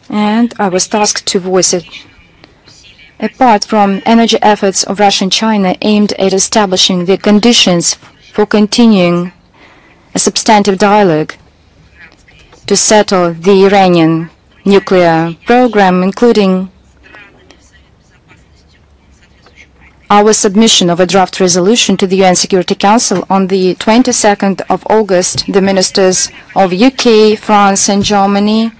and I was tasked to voice it. Apart from energy efforts of Russia and China aimed at establishing the conditions for continuing a substantive dialogue to settle the Iranian nuclear program, including our submission of a draft resolution to the UN Security Council on the 22nd of August, the ministers of UK, France and Germany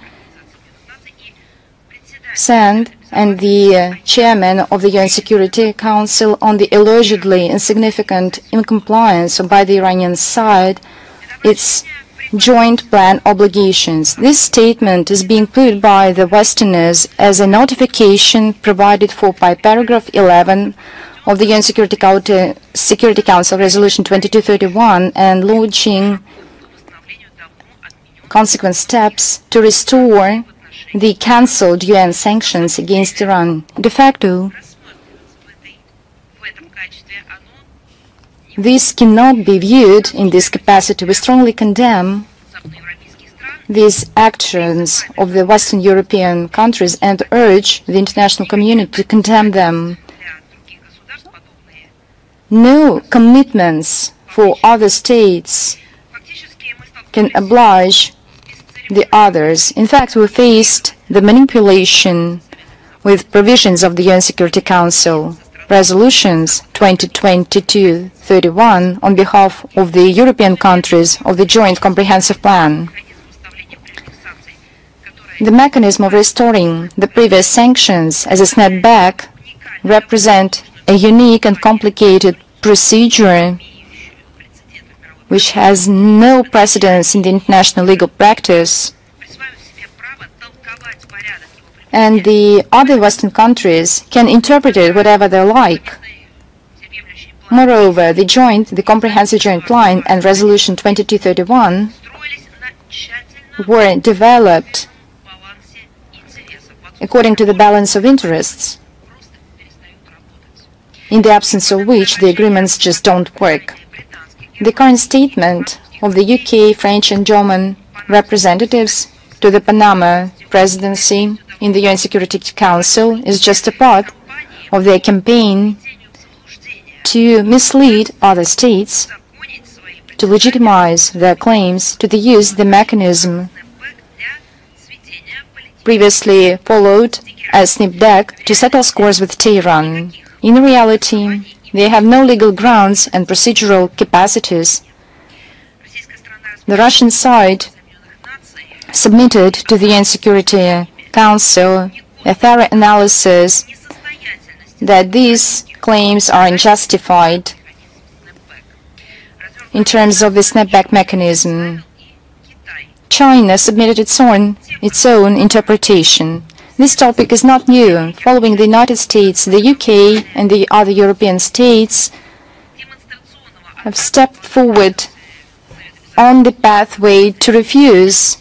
sent, and the chairman of the UN Security Council on the allegedly insignificant incompliance by the Iranian side its joint plan obligations. This statement is being put by the Westerners as a notification provided for by paragraph 11 of the UN Security Council Resolution 2231 and launching consequent steps to restore the cancelled UN sanctions against Iran. De facto, this cannot be viewed in this capacity. We strongly condemn these actions of the Western European countries and urge the international community to condemn them. No commitments for other states can oblige the others. In fact, we faced the manipulation with provisions of the UN Security Council resolutions 2022-31 on behalf of the European countries of the Joint Comprehensive Plan. The mechanism of restoring the previous sanctions as a snapback represent a unique and complicated procedure which has no precedence in the international legal practice, and the other Western countries can interpret it whatever they like. Moreover, the Comprehensive Joint Plan and Resolution 2231 were developed according to the balance of interests, in the absence of which the agreements just don't work. The current statement of the UK, French and German representatives to the Panama presidency in the UN Security Council is just a part of their campaign to mislead other states to legitimize their claims to use the mechanism previously followed as snapback to settle scores with Tehran. In reality, they have no legal grounds and procedural capacities. The Russian side submitted to the UN Security Council a thorough analysis that these claims are unjustified in terms of the snapback mechanism. China submitted its own interpretation. This topic is not new. Following the United States, the UK and the other European states have stepped forward on the pathway to refuse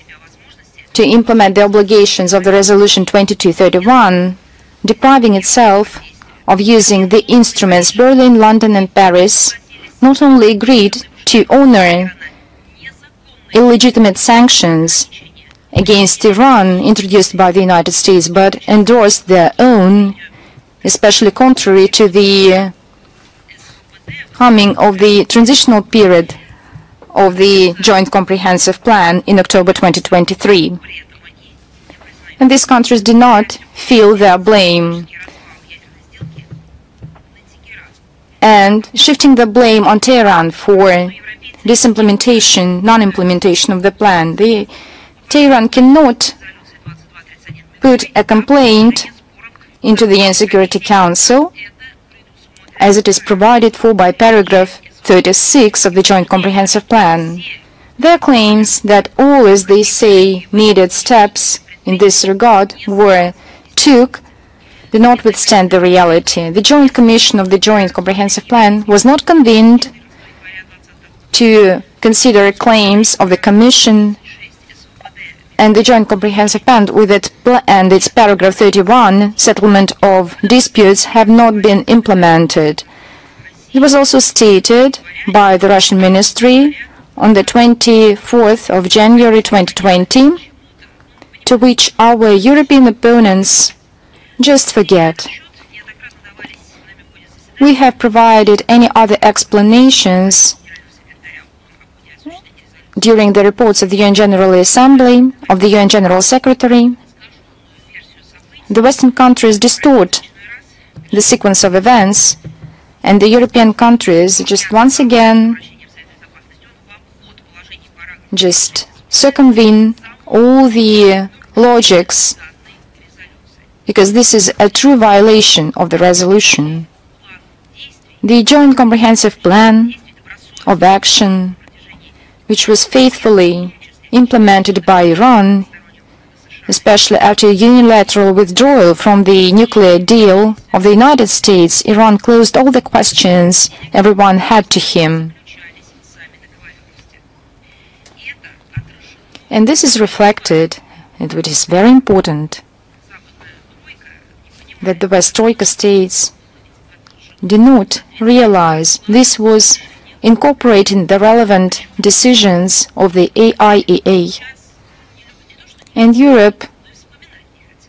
to implement the obligations of the Resolution 2231, depriving itself of using the instruments Berlin, London and Paris not only agreed to honor illegitimate sanctions against Iran introduced by the United States, but endorsed their own, especially contrary to the coming of the transitional period of the Joint Comprehensive Plan in October 2023. And these countries did not feel their blame. And shifting the blame on Tehran for disimplementation, non-implementation of the plan, Tehran cannot put a complaint into the UN Security Council, as it is provided for by paragraph 36 of the Joint Comprehensive Plan. Their claims that all, as they say, needed steps in this regard took do not withstand the reality. The Joint Commission of the Joint Comprehensive Plan was not convened to consider claims of the Commission, and the Joint Comprehensive Plan with its paragraph 31, settlement of disputes, have not been implemented. It was also stated by the Russian Ministry on the 24th of January 2020 to which our European opponents just forget. We have provided any other explanations during the reports of the UN General Assembly, of the UN General Secretary. The Western countries distort the sequence of events, and the European countries just once again just circumvent all the logics, because this is a true violation of the resolution. The Joint Comprehensive Plan of Action, which was faithfully implemented by Iran, especially after unilateral withdrawal from the nuclear deal of the United States, Iran closed all the questions everyone had to him. And this is reflected, and it is very important, that the West Troika states do not realize this was incorporating the relevant decisions of the AIEA. And Europe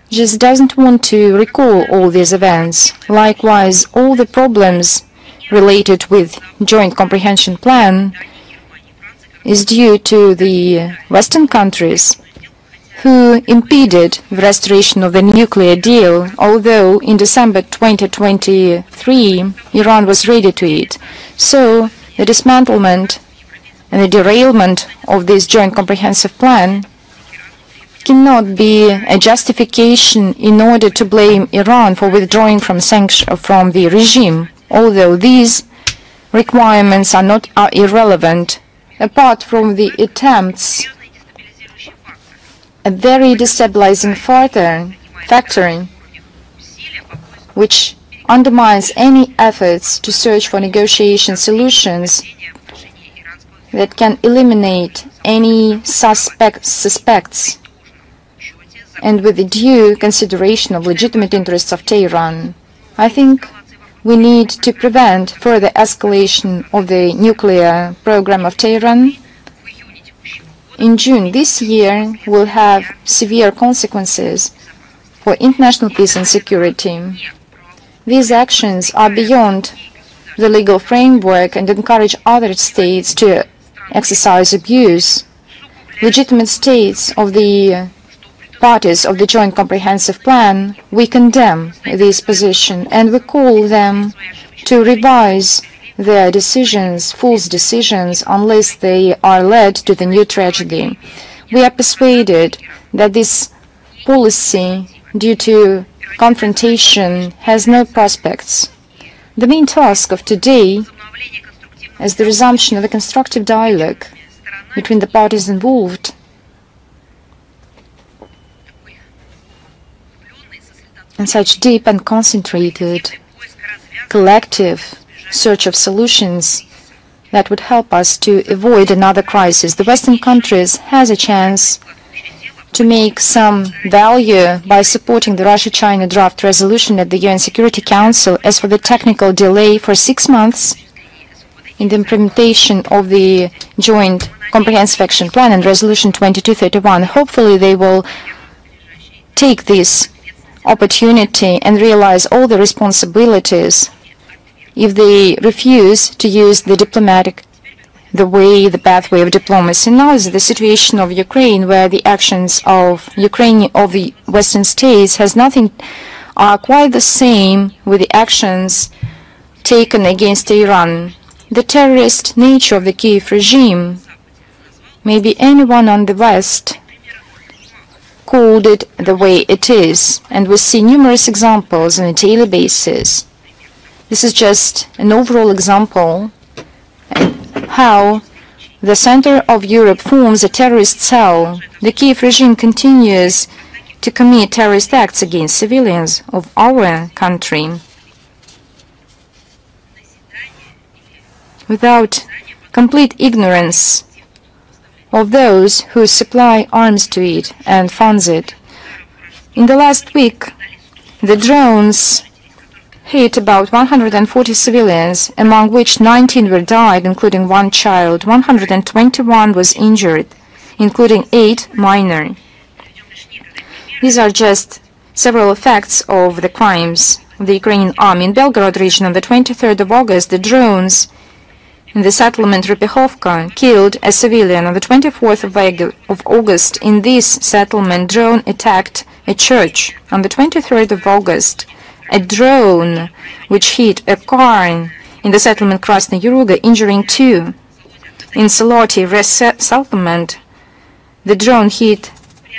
just doesn't want to recall all these events. Likewise, all the problems related with Joint Comprehension Plan is due to the Western countries who impeded the restoration of the nuclear deal, although in December 2023 Iran was ready to it. So the dismantlement and the derailment of this Joint Comprehensive Plan cannot be a justification in order to blame Iran for withdrawing from the regime, although these requirements are irrelevant, apart from the attempts a very destabilizing factor which undermines any efforts to search for negotiation solutions that can eliminate any suspects and with the due consideration of legitimate interests of Tehran. I think we need to prevent further escalation of the nuclear program of Tehran. In June this year will have severe consequences for international peace and security. These actions are beyond the legal framework and encourage other states to exercise abuse. Legitimate states of the parties of the Joint Comprehensive Plan, we condemn this position and we call them to revise their decisions, false decisions, unless they are led to the new tragedy. We are persuaded that this policy, due to confrontation, has no prospects. The main task of today is the resumption of a constructive dialogue between the parties involved, and such deep and concentrated collective search of solutions that would help us to avoid another crisis. The Western countries has a chance to make some value by supporting the Russia-China draft resolution at the UN Security Council. As for the technical delay for 6 months in the implementation of the Joint Comprehensive Action Plan and Resolution 2231, hopefully they will take this opportunity and realize all the responsibilities if they refuse to use the pathway of diplomacy. Now is the situation of Ukraine, where the actions of the Western states are quite the same with the actions taken against Iran. The terrorist nature of the Kyiv regime, maybe anyone on the West called it the way it is, and we see numerous examples on a daily basis. This is just an overall example of how the center of Europe forms a terrorist cell. The Kyiv regime continues to commit terrorist acts against civilians of our country without complete ignorance of those who supply arms to it and funds it. In the last week, the drones hit about 140 civilians, among which 19 were died, including 1 child. 121 was injured, including 8 minor. These are just several effects of the crimes of the Ukrainian army. In Belgorod region on the 23rd of August, the drones in the settlement Rypihovka killed a civilian. On the 24th of August, in this settlement, drone attacked a church. On the 23rd of August, a drone which hit a car in the settlement Krasnaya Yuruga, injuring 2. In Saloti settlement, the drone hit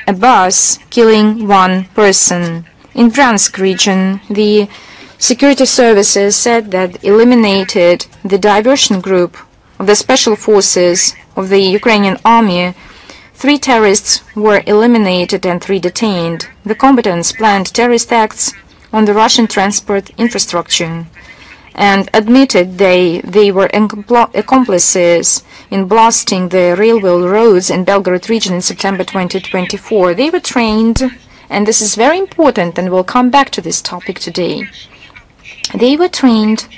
a bus, killing 1 person. In Bryansk region, the security services said that eliminated the diversion group of the special forces of the Ukrainian army. 3 terrorists were eliminated and 3 detained. The combatants planned terrorist acts on the Russian transport infrastructure and admitted they were accomplices in blasting the railway roads in Belgorod region in September 2024. They were trained, and this is very important, and we'll come back to this topic today. They were trained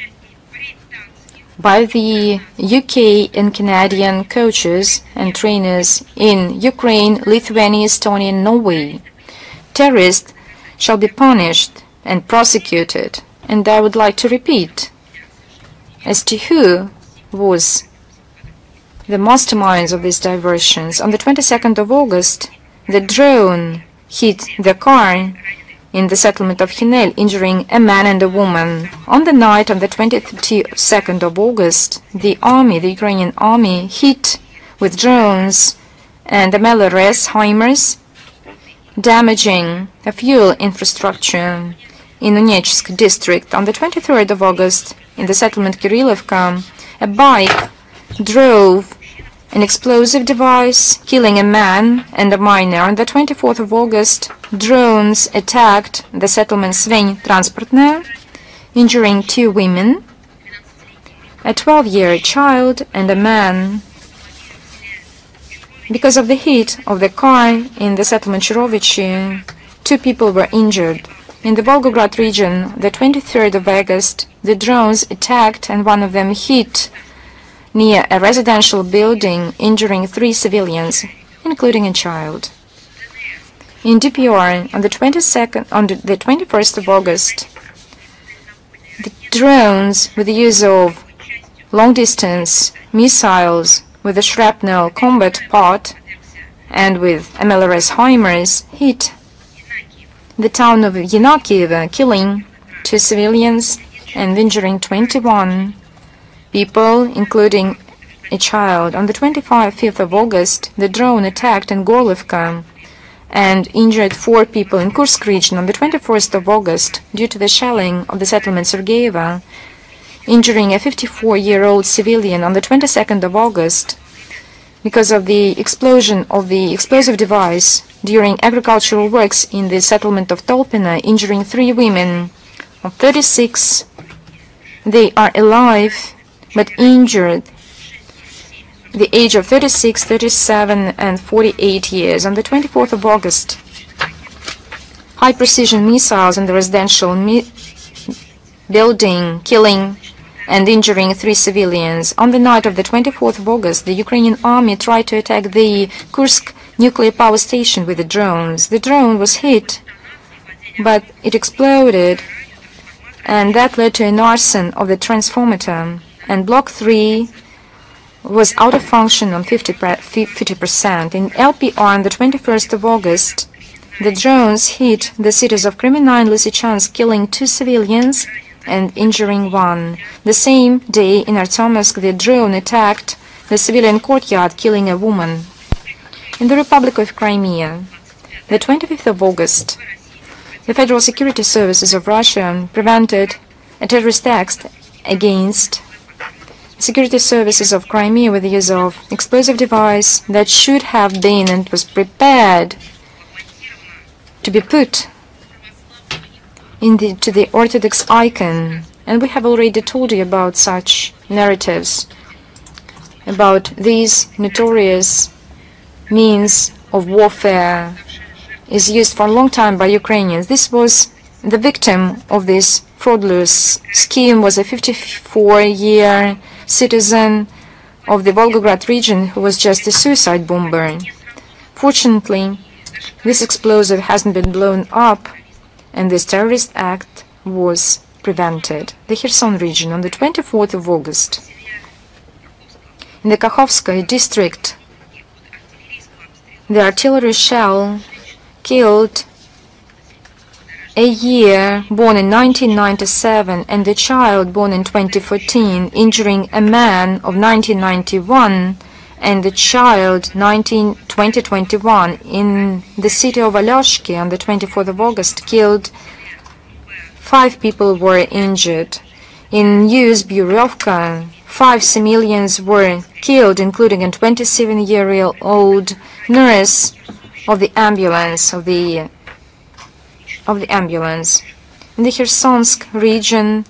by the UK and Canadian coaches and trainers in Ukraine, Lithuania, Estonia, and Norway. Terrorists shall be punished and prosecuted. And I would like to repeat as to who was the masterminds of these diversions. On the 22nd of August, the drone hit the car in the settlement of Hinel, injuring a man and a woman. On the night of the 22nd of August, the army, the Ukrainian army, hit with drones and MLRS HIMARS, damaging a fuel infrastructure in Donetsk district. On the 23rd of August, in the settlement Kirilivka, a bike drove an explosive device, killing a man and a minor. On the 24th of August, drones attacked the settlement Sveny Transportne, injuring 2 women, a 12-year child and a man. Because of the heat of the car in the settlement Chirovichi, 2 people were injured. In the Volgograd region, the 23rd of August, the drones attacked and 1 of them hit near a residential building, injuring 3 civilians, including a child. In DPR, on the 21st of August, the drones with the use of long-distance missiles with a shrapnel combat pod and with MLRS HIMARS hit the town of Kyiv, killing 2 civilians and injuring 21 people, including a child. On the 25th of August, the drone attacked in Gorlivka and injured 4 people in Kursk region. On the 21st of August, due to the shelling of the settlement Sergeyeva, injuring a 54-year-old civilian. On the 22nd of August, because of the explosion of the explosive device during agricultural works in the settlement of Tolpina, injuring 3 women of 36. They are alive but injured, the age of 36, 37, and 48 years. On the 24th of August, high-precision missiles in the residential building, killing and injuring 3 civilians. On the night of the 24th of August, the Ukrainian army tried to attack the Kursk nuclear power station with the drones. The drone was hit, but it exploded, and that led to an arson of the transformator, and Block 3 was out of function on 50%. In LPR on the 21st of August, the drones hit the cities of Kremenna and Lysychansk, killing 2 civilians and injuring 1. The same day in Artyomovsk, the drone attacked the civilian courtyard, killing a woman. In the Republic of Crimea, the 25th of August, the Federal Security Services of Russia prevented a terrorist act against security services of Crimea with the use of explosive device that should have been and was prepared to be put to the Orthodox icon. And we have already told you about such narratives, about these notorious means of warfare is used for a long time by Ukrainians. This was the victim of this fraudulous scheme was a 54-year citizen of the Volgograd region who was just a suicide bomber. Fortunately, this explosive hasn't been blown up and this terrorist act was prevented. The Kherson region on the 24th of August. In the Kakhovsky district, the artillery shell killed a year born in 1997 and a child born in 2014, injuring a man of 1991 and a child 2021 in the city of Alyoshki on the 24th of August. Killed 5 people were injured. In Yuzh Buryovka, 5 civilians were killed, including a 27-year-old nurse of the ambulance. In the Khersonsk region,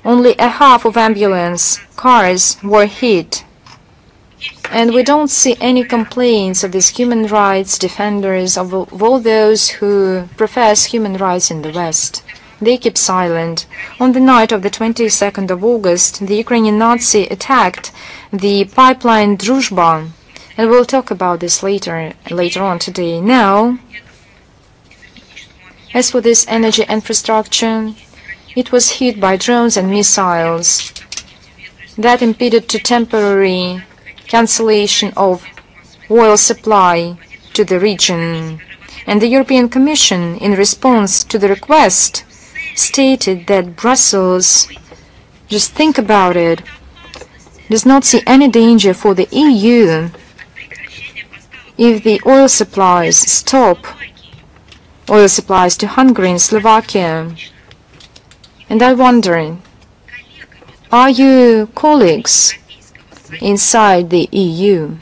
only a half of ambulance cars were hit. And we don't see any complaints of these human rights defenders, of all those who profess human rights in the West. They keep silent. On the night of the 22nd of August, the Ukrainian Nazi attacked the pipeline Druzhba, and we'll talk about this later on today. Now, as for this energy infrastructure, it was hit by drones and missiles that impeded to temporary cancellation of oil supply to the region. And the European Commission, in response to the request, stated that Brussels, just think about it, does not see any danger for the EU if the oil supplies stop, oil supplies to Hungary and Slovakia. And I wonder, are you colleagues inside the EU?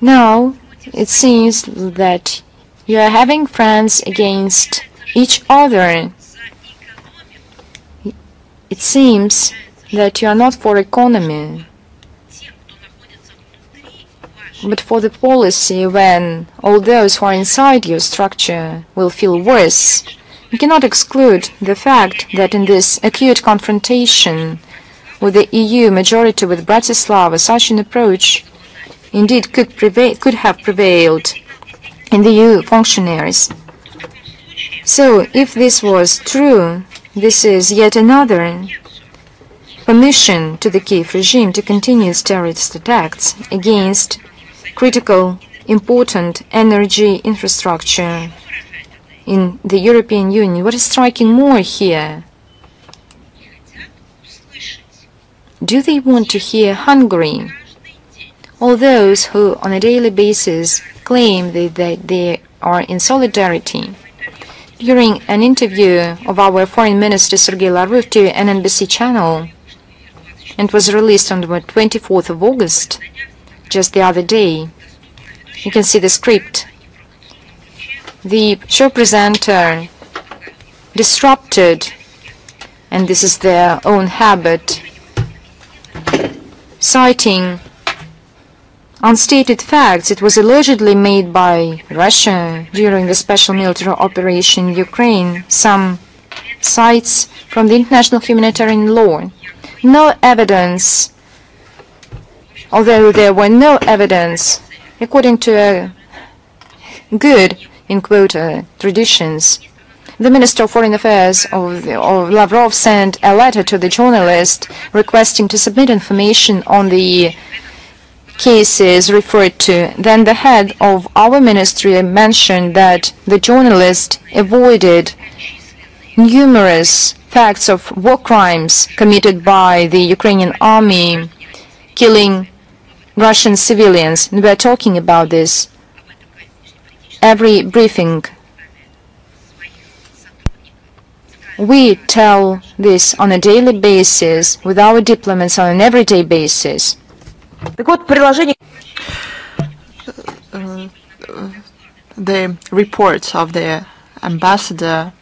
Now, it seems that you are having friends against each other. It seems that you are not for economy, but for the policy when all those who are inside your structure will feel worse. You cannot exclude the fact that in this acute confrontation with the EU majority with Bratislava, such an approach indeed could have prevailed in the EU functionaries. So, if this was true, this is yet another permission to the Kyiv regime to continue its terrorist attacks against critical, important energy infrastructure in the European Union. What is striking more here? Do they want to hear Hungary? All those who on a daily basis claim that they are in solidarity. During an interview of our Foreign Minister Sergei Lavrov to an NBC channel, and was released on the 24th of August, just the other day, you can see the script. The show presenter disrupted, and this is their own habit, citing unstated facts. It was allegedly made by Russia during the special military operation in Ukraine. Some cites from the international humanitarian law. No evidence, although there were no evidence, according to good, in quote, traditions. The Minister of Foreign Affairs of Lavrov sent a letter to the journalist requesting to submit information on the cases referred to. Then the head of our ministry mentioned that the journalist avoided numerous facts of war crimes committed by the Ukrainian army, killing Russian civilians. And we are talking about this every briefing. We tell this on a daily basis with our diplomats on an everyday basis. The reports of the ambassador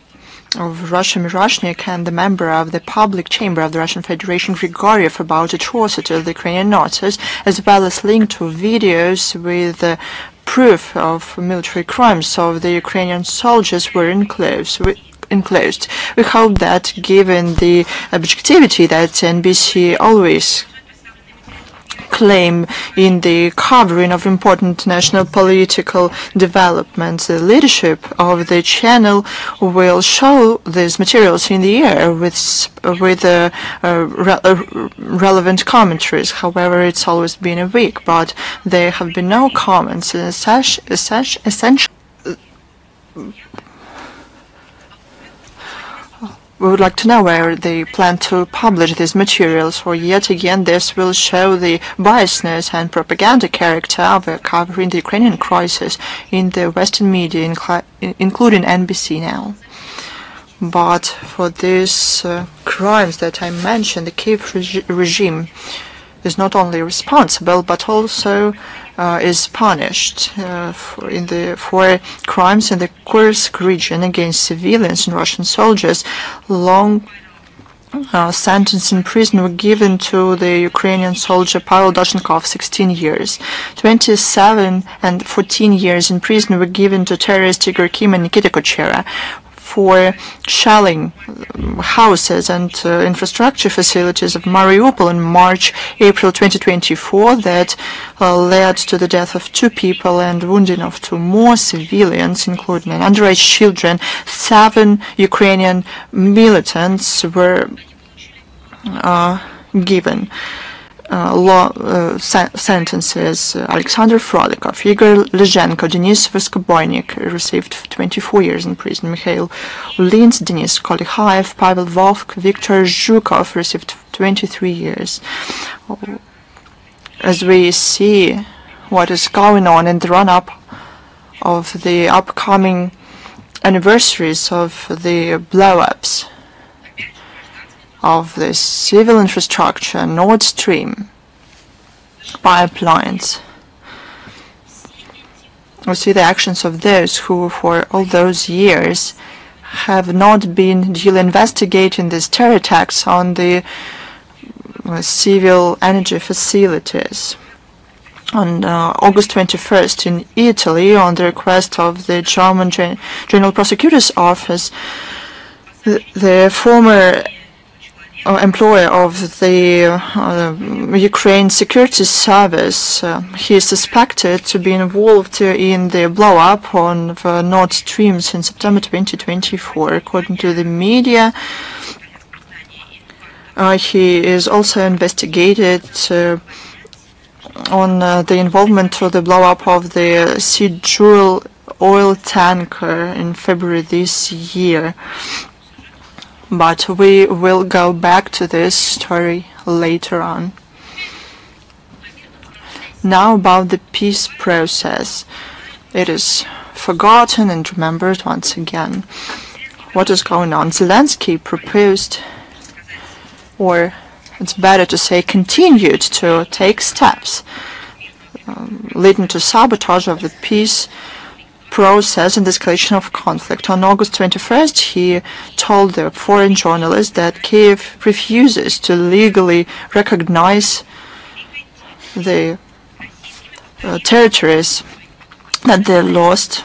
of Russia, Miroshnik, and the member of the public chamber of the Russian Federation, Grigoriev, about atrocity of the Ukrainian Nazis, as well as linked to videos with proof of military crimes of the Ukrainian soldiers were enclosed. We hope that, given the objectivity that NBC always claim in the covering of important national political developments. The leadership of the channel will show these materials in the air with relevant commentaries. However, it's always been a week, but there have been no comments. Essentially, we would like to know where they plan to publish these materials, or yet again this will show the biasness and propaganda character of covering the Ukrainian crisis in the Western media, including NBC now. But for these crimes that I mentioned, the Kyiv regime is not only responsible but also is punished for crimes in the Kursk region against civilians and Russian soldiers. Long sentence in prison were given to the Ukrainian soldier Pavel Doshenkov, 16 years. 27 and 14 years in prison were given to terrorist Igor Kim and Nikita Kochera for shelling houses and infrastructure facilities of Mariupol in March-April 2024 that led to the death of 2 people and wounding of 2 more civilians, including underage children. 7 Ukrainian militants were given sentences. Alexander Frodikov, Igor Lizhenko, Denis Voskoboynik received 24 years in prison. Mikhail Ulins, Denis Kolikhaev, Pavel Vovk, Viktor Zhukov received 23 years. As we see what is going on in the run-up of the upcoming anniversaries of the blow-ups of the civil infrastructure, Nord Stream pipelines, we see the actions of those who for all those years have not been duly investigating these terror attacks on the civil energy facilities. On August 21st in Italy, on the request of the German General Prosecutor's Office, the former employee of the Ukraine Security Service, he is suspected to be involved in the blow-up on the Nord Stream since September 2024. According to the media, he is also investigated on the involvement of the blow-up of the Sea oil tanker in February this year. But we will go back to this story later on. Now about the peace process. It is forgotten and remembered once again. What is going on? Zelensky proposed, or it's better to say continued to take steps leading to sabotage of the peace process and escalation of conflict. On August 21st, he told the foreign journalist that Kyiv refuses to legally recognize the territories that they lost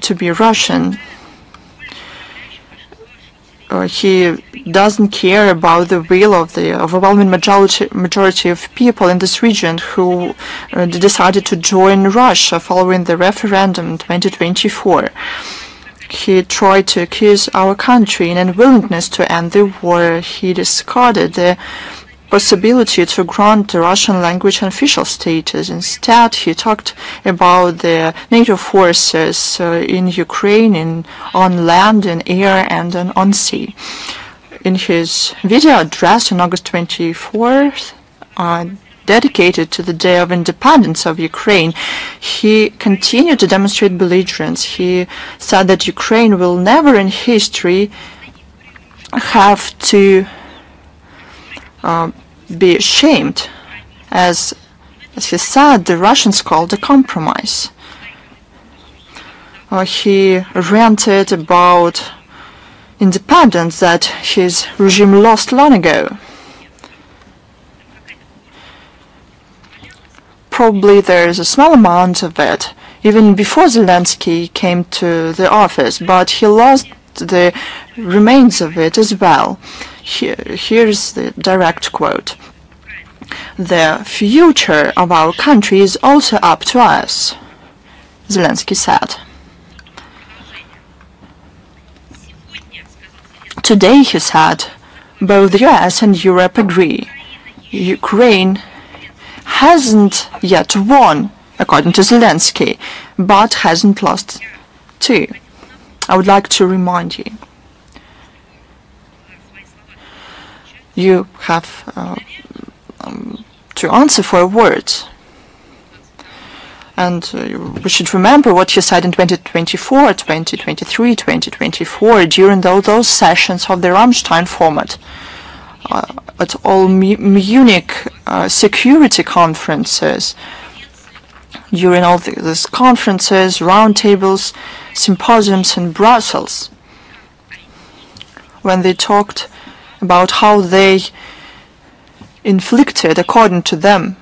to be Russian. He doesn't care about the will of the overwhelming majority of people in this region who decided to join Russia following the referendum in 2024. He tried to accuse our country in unwillingness to end the war. He discarded the possibility to grant the Russian language an official status. Instead, he talked about the NATO forces in Ukraine on land, in air, and on sea. In his video address on August 24th, dedicated to the Day of Independence of Ukraine, he continued to demonstrate belligerence. He said that Ukraine will never in history have to be ashamed, as he said, the Russians called a compromise. He ranted about independence that his regime lost long ago. Probably there is a small amount of it, even before Zelensky came to the office, but he lost the remains of it as well. Here's the direct quote. The future of our country is also up to us, Zelensky said. Today, he said, both the US and Europe agree. Ukraine hasn't yet won, according to Zelensky, but hasn't lost too. I would like to remind you. You have to answer for words. And we should remember what he said in 2024, 2023, 2024, during those sessions of the Rammstein format, at all Munich security conferences, during all these conferences, roundtables, symposiums in Brussels, when they talked about how they inflicted, according to them,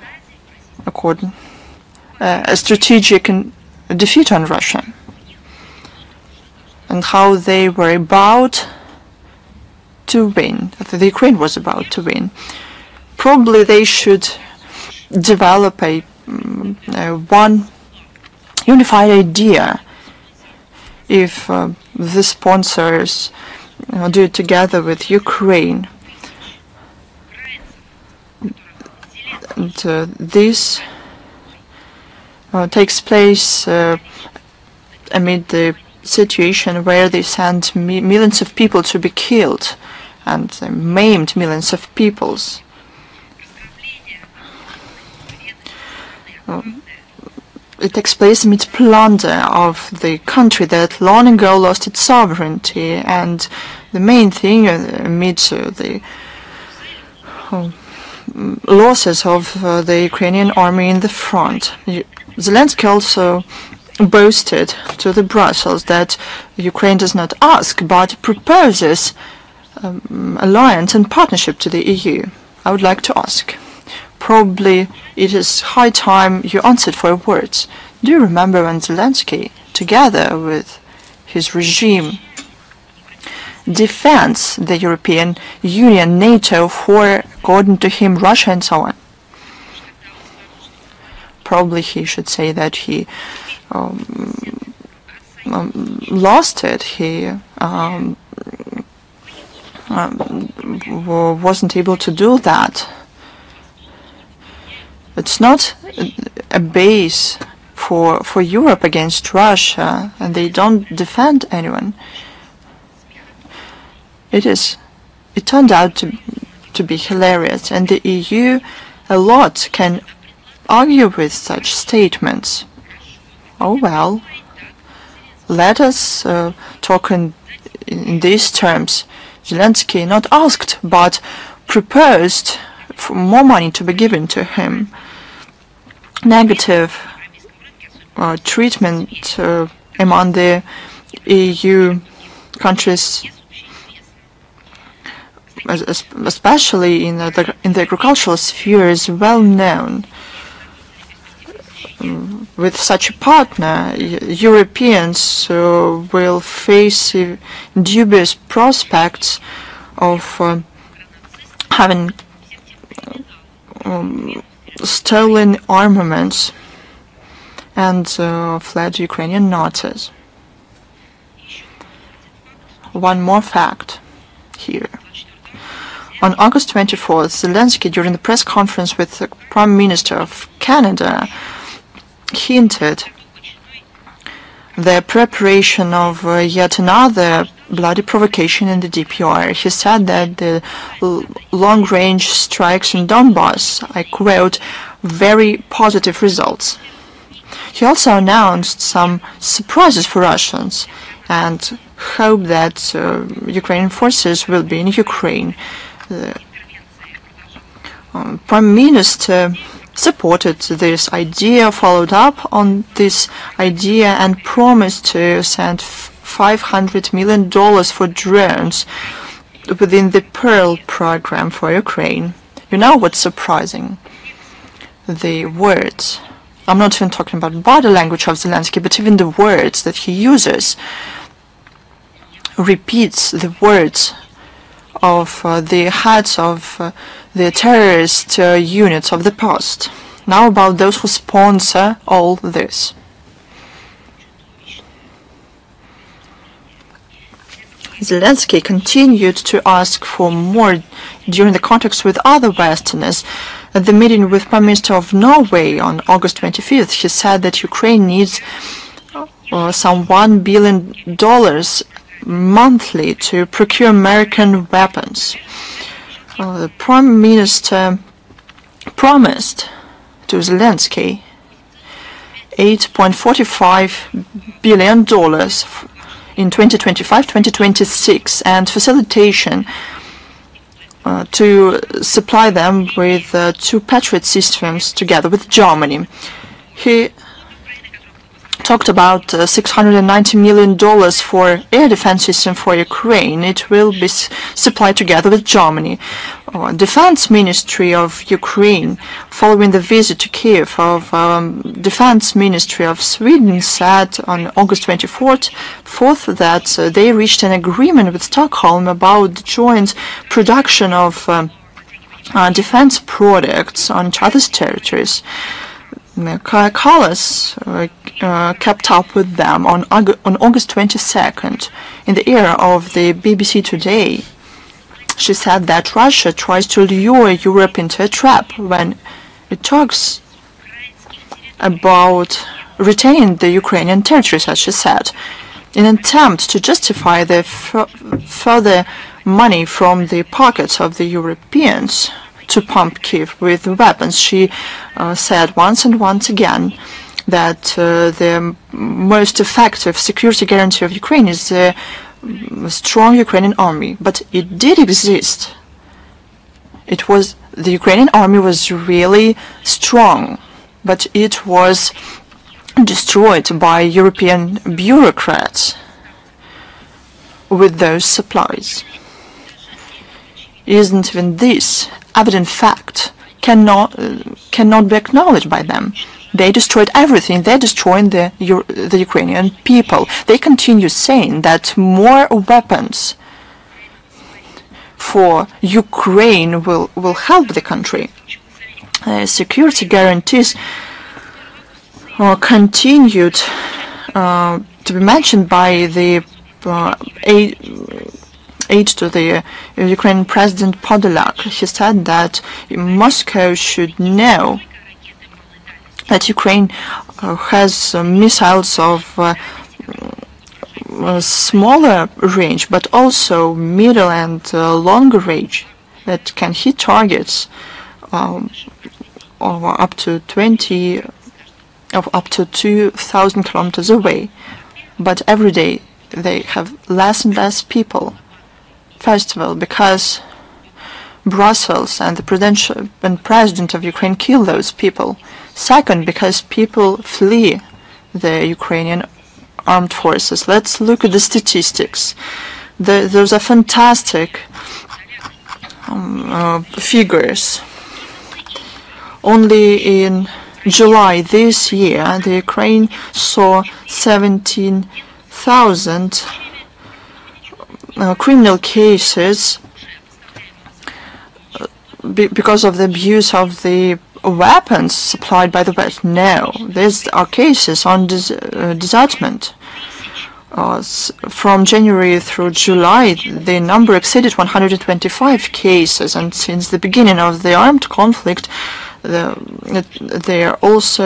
a strategic defeat on Russia, and how they were about to win, that the Ukraine was about to win. Probably they should develop a one unified idea if the sponsors do it together with Ukraine. And this takes place amid the situation where they send millions of people to be killed and maimed millions of peoples. It takes place amid plunder of the country that long ago lost its sovereignty, and the main thing amid the losses of the Ukrainian army in the front. Zelensky also boasted to the Brussels that Ukraine does not ask but proposes alliance and partnership to the EU. I would like to ask. Probably it is high time you answered for words. Do you remember when Zelensky, together with his regime, defends the European Union, NATO for, according to him, Russia and so on? Probably he should say that he lost it. He wasn't able to do that. It's not a base for Europe against Russia, and they don't defend anyone. It turned out to be hilarious, and the EU a lot can argue with such statements. Oh well, let us talk in these terms. Zelensky not asked, but proposed for more money to be given to him. Negative treatment among the EU countries, especially in the agricultural sphere, is well known. With such a partner, Europeans will face dubious prospects of having stolen armaments and fled Ukrainian Nazis. One more fact here. On August 24th, Zelensky, during the press conference with the Prime Minister of Canada, hinted the preparation of yet another bloody provocation in the DPR. He said that the long-range strikes in Donbass, I quote, very positive results. He also announced some surprises for Russians and hoped that Ukrainian forces will be in Ukraine. The Prime Minister supported this idea, followed up on this idea, and promised to send $500 million for drones within the Pearl program for Ukraine. You know what's surprising? The words. I'm not even talking about body language of Zelensky, but even the words that he uses repeats the words of the heads of the terrorist units of the past. Now about those who sponsor all this. Zelensky continued to ask for more during the contacts with other Westerners. At the meeting with Prime Minister of Norway on August 25th, he said that Ukraine needs some $1 billion monthly to procure American weapons. The Prime Minister promised to Zelensky $8.45 billion in 2025-2026 and facilitation to supply them with 2 Patriot systems together with Germany. He talked about $690 million for air defense system for Ukraine. It will be supplied together with Germany. Defense Ministry of Ukraine, following the visit to Kyiv of Defense Ministry of Sweden, said on August 24th that they reached an agreement with Stockholm about the joint production of defense products on each other's territories. Callas kept up with them on August 22nd in the era of the BBC Today. She said that Russia tries to lure Europe into a trap when it talks about retaining the Ukrainian territories, as she said, in an attempt to justify the further money from the pockets of the Europeans to pump Kyiv with weapons. She said once and once again that the most effective security guarantee of Ukraine is the strong Ukrainian army, but it did exist. The Ukrainian army was really strong, but it was destroyed by European bureaucrats with those supplies. Isn't even this evident fact cannot be acknowledged by them? They destroyed everything. They're destroying the Ukrainian people. They continue saying that more weapons for Ukraine will help the country. Security guarantees continued to be mentioned by the aide to the Ukrainian President Podolak. He said that Moscow should know that Ukraine has missiles of smaller range, but also middle and longer range that can hit targets up to 2,000 kilometers away. But every day they have less and less people. First of all, because Brussels and the president of Ukraine kill those people. Second, because people flee the Ukrainian armed forces. Let's look at the statistics. Those are fantastic figures. Only in July this year, the Ukraine saw 17,000 criminal cases because of the abuse of the weapons supplied by the West. No, these are cases on desertment. From January through July, the number exceeded 125 cases, and since the beginning of the armed conflict, they are almost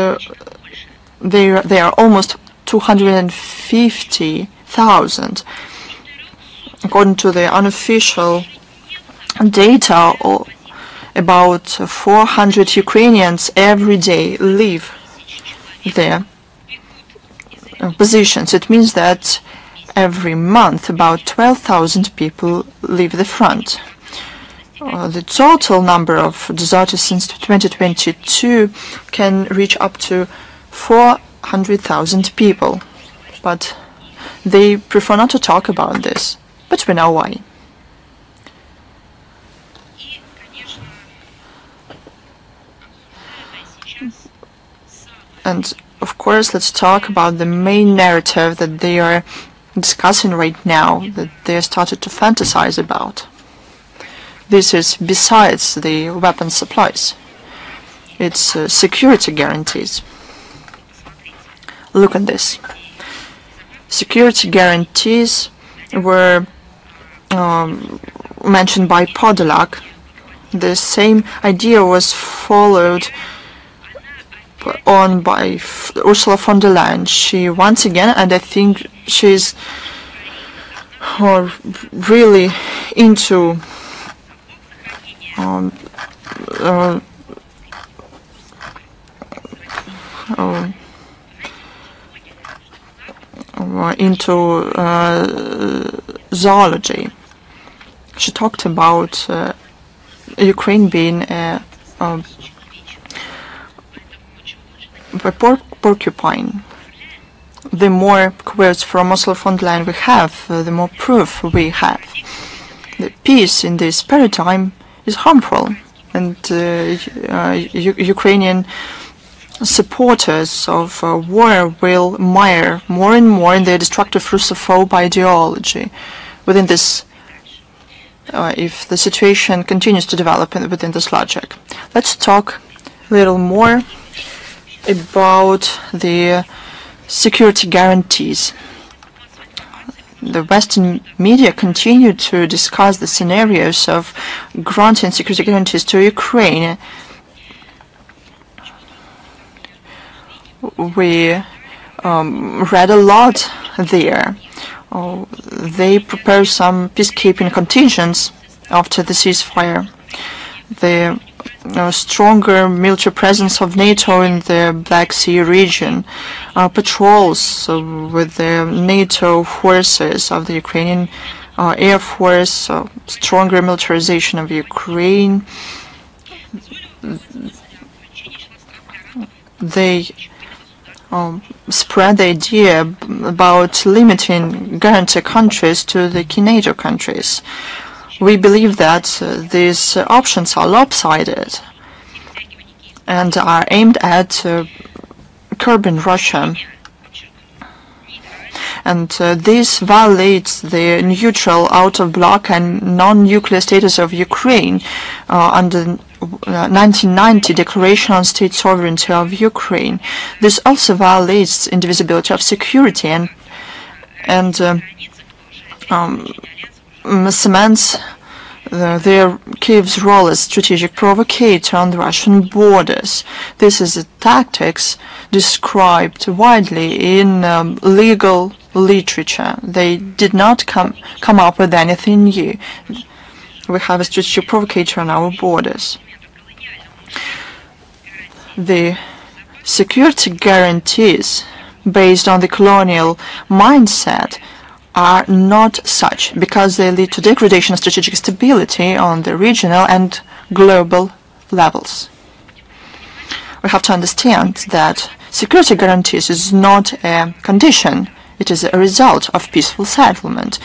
250,000. According to the unofficial data, about 400 Ukrainians every day leave their positions. It means that every month about 12,000 people leave the front. The total number of deserters since 2022 can reach up to 400,000 people, but they prefer not to talk about this. But we know why. And of course, let's talk about the main narrative that they are discussing right now, that they started to fantasize about. This is besides the weapon supplies. It's security guarantees. Look at this. Security guarantees were mentioned by Podolak. The same idea was followed on by Ursula von der Leyen. She once again, and I think she's really into zoology. She talked about Ukraine being a porcupine. The more quotes from Ursula von der Leyen we have, the more proof we have. The peace in this paradigm is harmful, and Ukrainian supporters of war will mire more and more in their destructive Russophobe ideology within this, if the situation continues to develop within this logic. Let's talk a little more about the security guarantees. The Western media continue to discuss the scenarios of granting security guarantees to Ukraine. We read a lot there. They propose some peacekeeping contingents after the ceasefire. The stronger military presence of NATO in the Black Sea region, patrols with the NATO forces of the Ukrainian Air Force, stronger militarization of Ukraine. They spread the idea about limiting guarantee countries to the key NATO countries. We believe that these options are lopsided and are aimed at curbing Russia. And this violates the neutral, out-of-bloc and non-nuclear status of Ukraine under 1990 Declaration on State Sovereignty of Ukraine. This also violates indivisibility of security and cements Kyiv's role as strategic provocateur on the Russian borders. This is a tactics described widely in legal literature. They did not come up with anything new. We have a strategic provocateur on our borders. The security guarantees based on the colonial mindset are not such, because they lead to degradation of strategic stability on the regional and global levels. We have to understand that security guarantees is not a condition, it is a result of peaceful settlement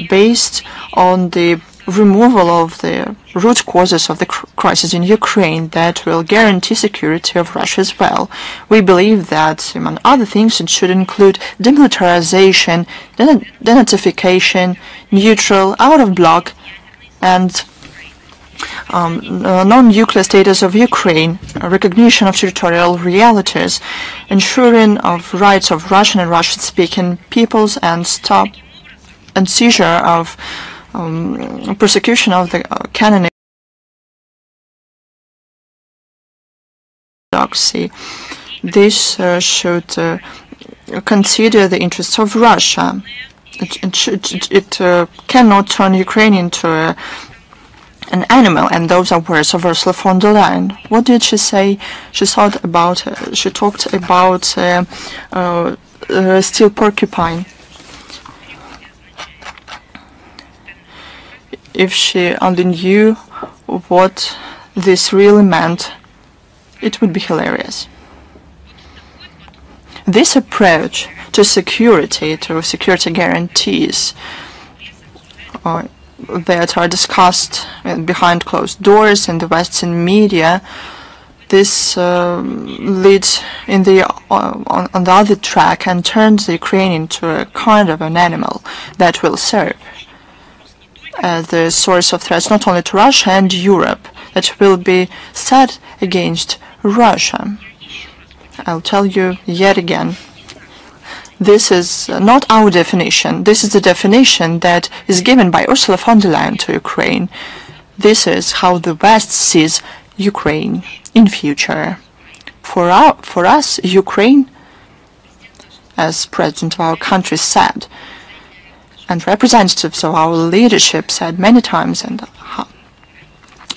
based on the removal of the root causes of the crisis in Ukraine that will guarantee security of Russia as well. We believe that, among other things, it should include demilitarization, denazification, neutral, out-of-bloc, and non-nuclear status of Ukraine, recognition of territorial realities, ensuring of rights of Russian and Russian-speaking peoples, and stop and seizure of persecution of the canon orthodoxy. This should consider the interests of Russia. It cannot turn Ukraine into an animal, and those are words of Ursula von der Leyen. What did she say? She talked about steel porcupine. If she only knew what this really meant, it would be hilarious. This approach to security guarantees that are discussed behind closed doors in the Western media, this leads on the other track and turns the Ukraine into a kind of an animal that will serve. as the source of threats not only to Russia and Europe, that will be set against Russia. I'll tell you yet again, this is not our definition. This is the definition that is given by Ursula von der Leyen to Ukraine. This is how the West sees Ukraine in future. For us, Ukraine, as President of our country said, and representatives of our leadership said many times, and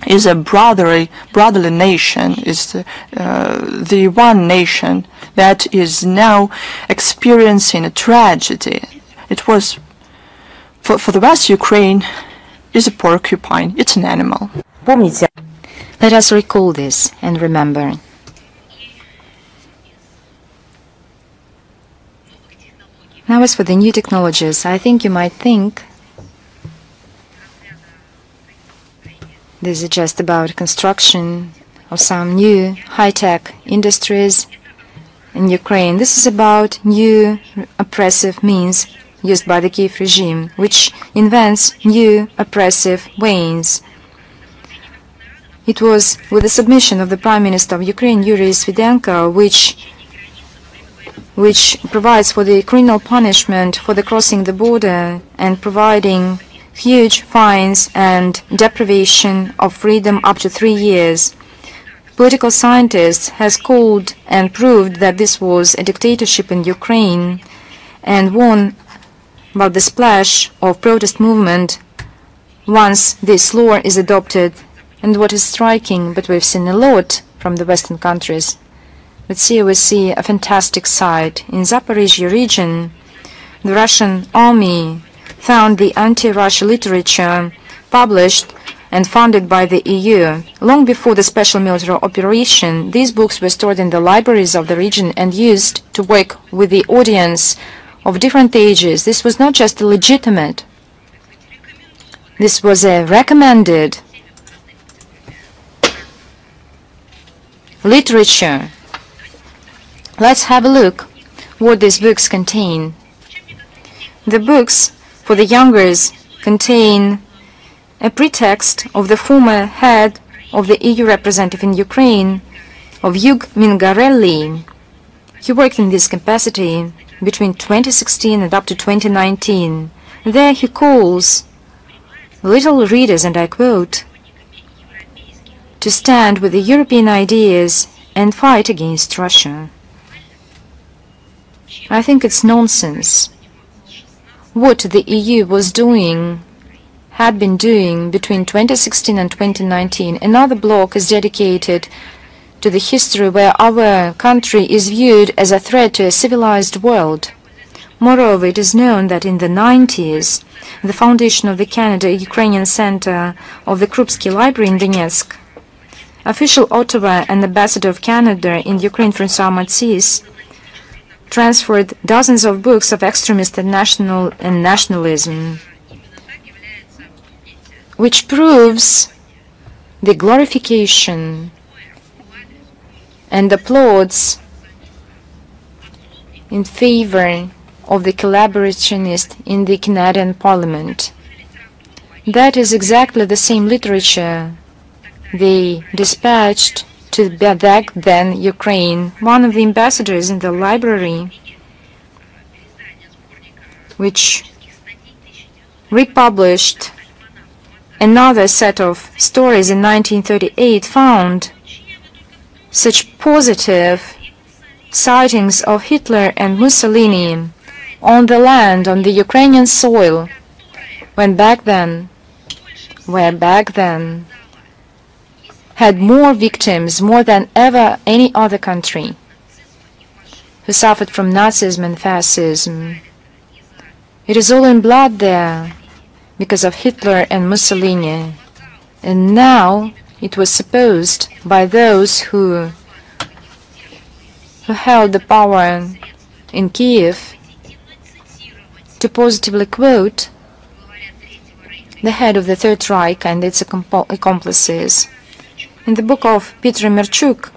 is a brotherly nation, is the one nation that is now experiencing a tragedy. It was, for the West, Ukraine is a porcupine, it's an animal. Let us recall this and remember. Now, as for the new technologies, I think you might think this is just about construction of some new high-tech industries in Ukraine. This is about new oppressive means used by the Kyiv regime, which invents new oppressive ways. It was with the submission of the Prime Minister of Ukraine, Yuri Svidenko, which provides for the criminal punishment for the crossing the border and providing huge fines and deprivation of freedom up to 3 years. Political scientists has called and proved that this was a dictatorship in Ukraine and warned about the splash of protest movement once this law is adopted. And what is striking, but we've seen a lot from the Western countries, but here we see a fantastic sight. In Zaporizhia region, the Russian army found the anti-Russia literature published and funded by the EU. Long before the special military operation, these books were stored in the libraries of the region and used to work with the audience of different ages. This was not just legitimate. This was a recommended literature. Let's have a look what these books contain. The books for the youngers contain a pretext of the former head of the EU representative in Ukraine, of Yug Mingarelli. He worked in this capacity between 2016 and up to 2019. There he calls little readers, and I quote, to stand with the European ideas and fight against Russia. I think it's nonsense. What the EU was doing, had been doing between 2016 and 2019. Another block is dedicated to the history where our country is viewed as a threat to a civilized world. Moreover, it is known that in the 90s, the foundation of the Canada-Ukrainian Center of the Krupsky Library in Donetsk, official Ottawa and ambassador of Canada in Ukraine, Francois Matsys, transferred dozens of books of extremist and nationalism, which proves the glorification and applauds in favor of the collaborationist in the Canadian Parliament. That is exactly the same literature they dispatched to back then Ukraine. One of the ambassadors in the library, which republished another set of stories in 1938, found such positive sightings of Hitler and Mussolini on the land, on the Ukrainian soil, where back then had more victims, more than ever any other country, who suffered from Nazism and fascism. It is all in blood there because of Hitler and Mussolini. And now it was supposed by those who held the power in Kyiv to positively quote the head of the Third Reich and its accomplices. In the book of Peter Merchuk,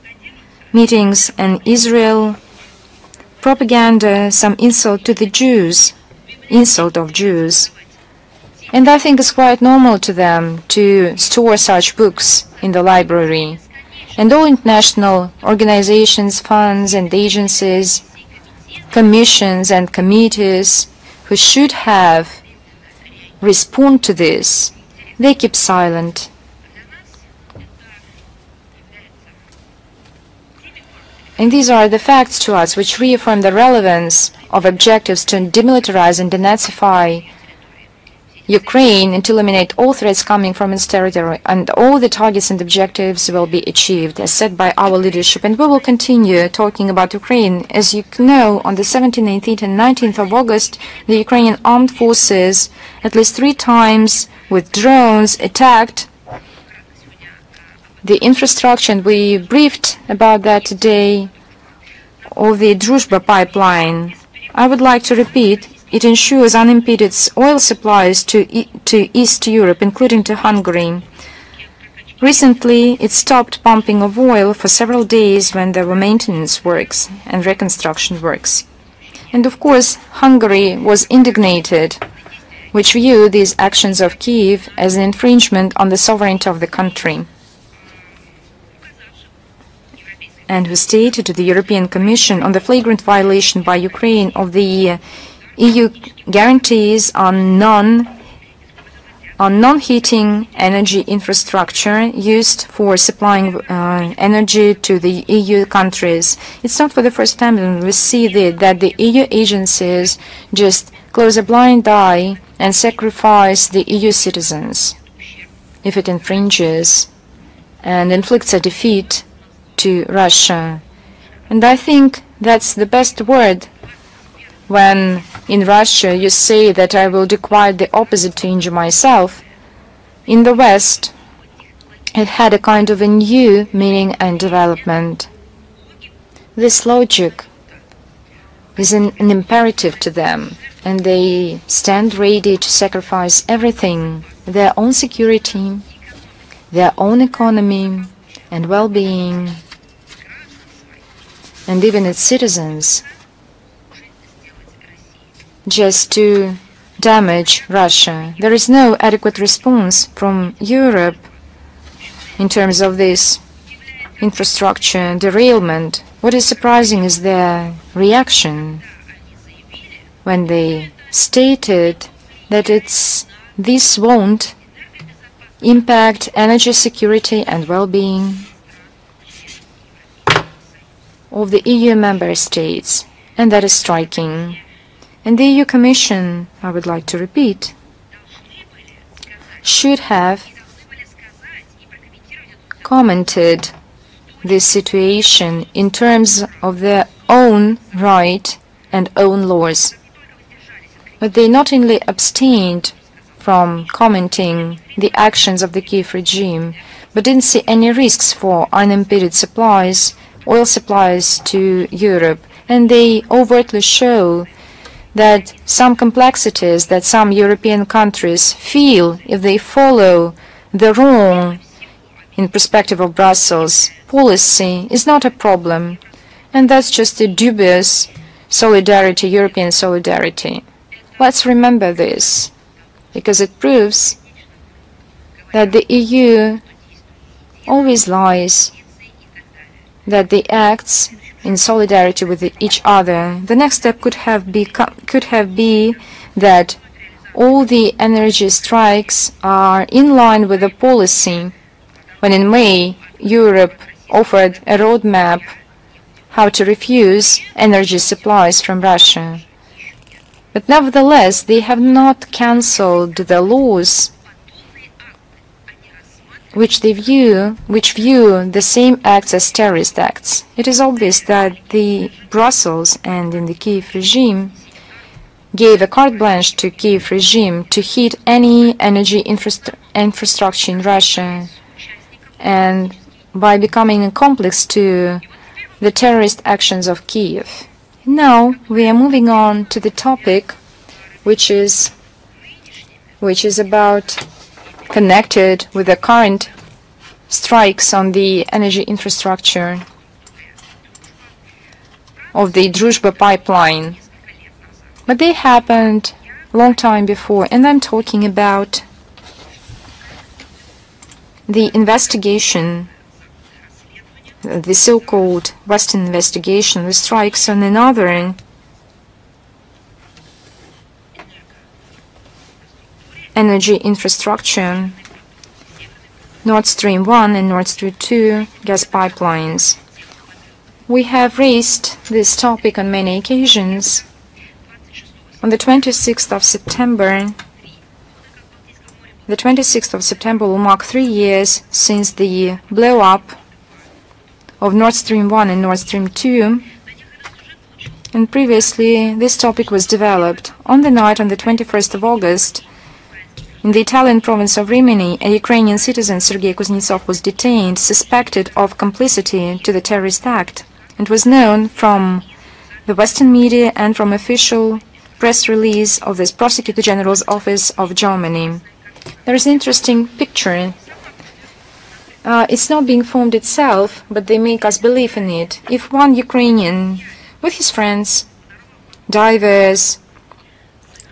Meetings in Israel, Propaganda, Some Insult to the Jews, Insult of Jews, And I think it's quite normal to them to store such books in the library. And all international organizations, funds and agencies, commissions and committees who should have respond to this, they keep silent. And these are the facts to us which reaffirm the relevance of objectives to demilitarize and denazify Ukraine and to eliminate all threats coming from its territory, and all the targets and objectives will be achieved as set by our leadership. And we will continue talking about Ukraine. As you know, on the 17th, 18th and 19th of August, the Ukrainian armed forces at least 3 times with drones attacked the infrastructure, and we briefed about that today, of the Druzhba pipeline. I would like to repeat, it ensures unimpeded oil supplies to East Europe, including to Hungary. Recently, it stopped pumping of oil for several days when there were maintenance works and reconstruction works. And of course, Hungary was indignated, which viewed these actions of Kyiv as an infringement on the sovereignty of the country, and who stated to the European Commission on the flagrant violation by Ukraine of the EU guarantees on non-heating energy infrastructure used for supplying energy to the EU countries. It's not for the first time that we see that the EU agencies just close a blind eye and sacrifice the EU citizens if it infringes and inflicts a defeat to Russia. And I think that's the best word when in Russia you say that I will do quite the opposite to injure myself. In the West, it had a kind of a new meaning and development. This logic is an imperative to them, and they stand ready to sacrifice everything, their own security, their own economy and well-being, and even its citizens, just to damage Russia. There is no adequate response from Europe in terms of this infrastructure derailment. What is surprising is their reaction when they stated that this won't impact energy security and well-being of the EU member states, and that is striking. And the EU Commission, I would like to repeat, should have commented this situation in terms of their own right and own laws. But they not only abstained from commenting the actions of the Kyiv regime, but didn't see any risks for unimpeded supplies, oil supplies to Europe. And they overtly show that some complexities that some European countries feel if they follow the wrong, in perspective of Brussels, policy is not a problem. And that's just a dubious solidarity, European solidarity. Let's remember this, because it proves that the EU always lies, that they act in solidarity with each other. The next step could have been that all the energy strikes are in line with the policy, when in May Europe offered a roadmap how to refuse energy supplies from Russia. But nevertheless, they have not cancelled the laws which view the same acts as terrorist acts. It is obvious that the Brussels and in the Kyiv regime gave a carte blanche to Kyiv regime to heat any energy infrastructure in Russia, and by becoming accomplice to the terrorist actions of Kyiv. Now we are moving on to the topic which is about connected with the current strikes on the energy infrastructure of the Druzhba pipeline. But they happened long time before. And I'm talking about the investigation, the so-called Western investigation, the strikes on another energy infrastructure, Nord Stream 1 and Nord Stream 2 gas pipelines. We have raised this topic on many occasions. On the 26th of September, will mark 3 years since the blow-up of Nord Stream 1 and Nord Stream 2, and previously this topic was developed. On the night on the 21st of August, in the Italian province of Rimini, a Ukrainian citizen, Sergei Kuznetsov, was detained, suspected of complicity to the terrorist act, and was known from the Western media and from official press release of the Prosecutor General's Office of Germany. There is an interesting picture. It's not being formed itself, but they make us believe in it. If one Ukrainian, with his friends, divers,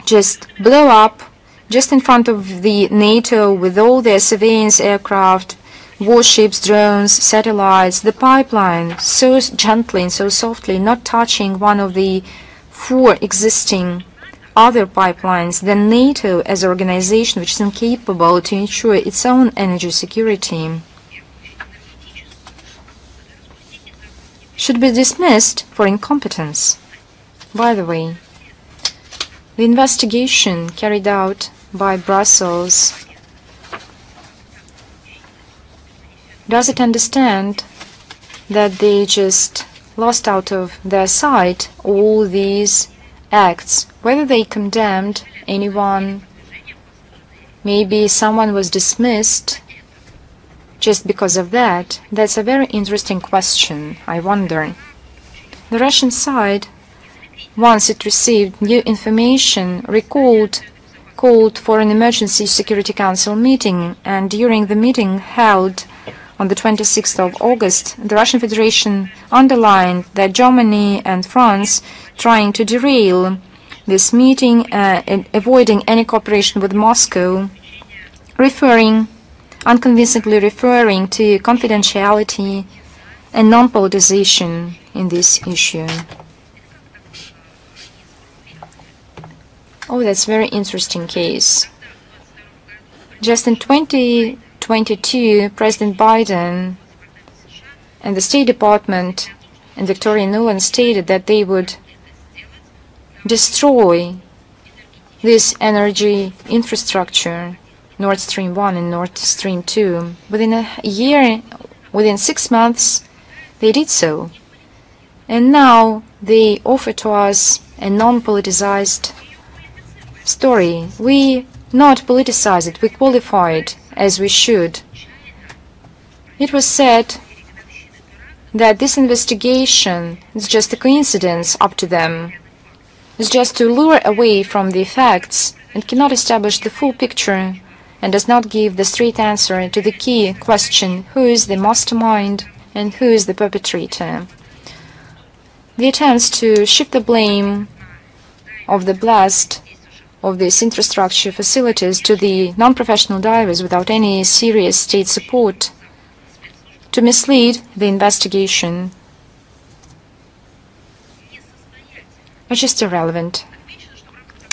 just blow up just in front of the NATO with all their surveillance aircraft, warships, drones, satellites, the pipeline, so gently and so softly, not touching one of the 4 existing other pipelines, then NATO as an organization which is incapable to ensure its own energy security should be dismissed for incompetence. By the way, the investigation carried out by Brussels, does it understand that they just lost out of their sight all these acts? Whether they condemned anyone, maybe someone was dismissed just because of that. That's a very interesting question, I wonder. The Russian side, once it received new information, called for an emergency Security Council meeting, and during the meeting held on the 26th of August, the Russian Federation underlined that Germany and France trying to derail this meeting and avoiding any cooperation with Moscow, unconvincingly referring to confidentiality and non-politicization in this issue. Oh, that's a very interesting case. Just in 2022, President Biden and the State Department and Victoria Nuland stated that they would destroy this energy infrastructure, Nord Stream 1 and Nord Stream 2. Within a year, within 6 months, they did so. And now they offer to us a non-politicized story. We not politicize it, we qualify it as we should. It was said that this investigation is just a coincidence up to them. It's just to lure away from the facts and cannot establish the full picture and does not give the straight answer to the key question: who is the mastermind and who is the perpetrator? The attempts to shift the blame of the blast of these infrastructure facilities to the non-professional divers without any serious state support, to mislead the investigation, are just irrelevant.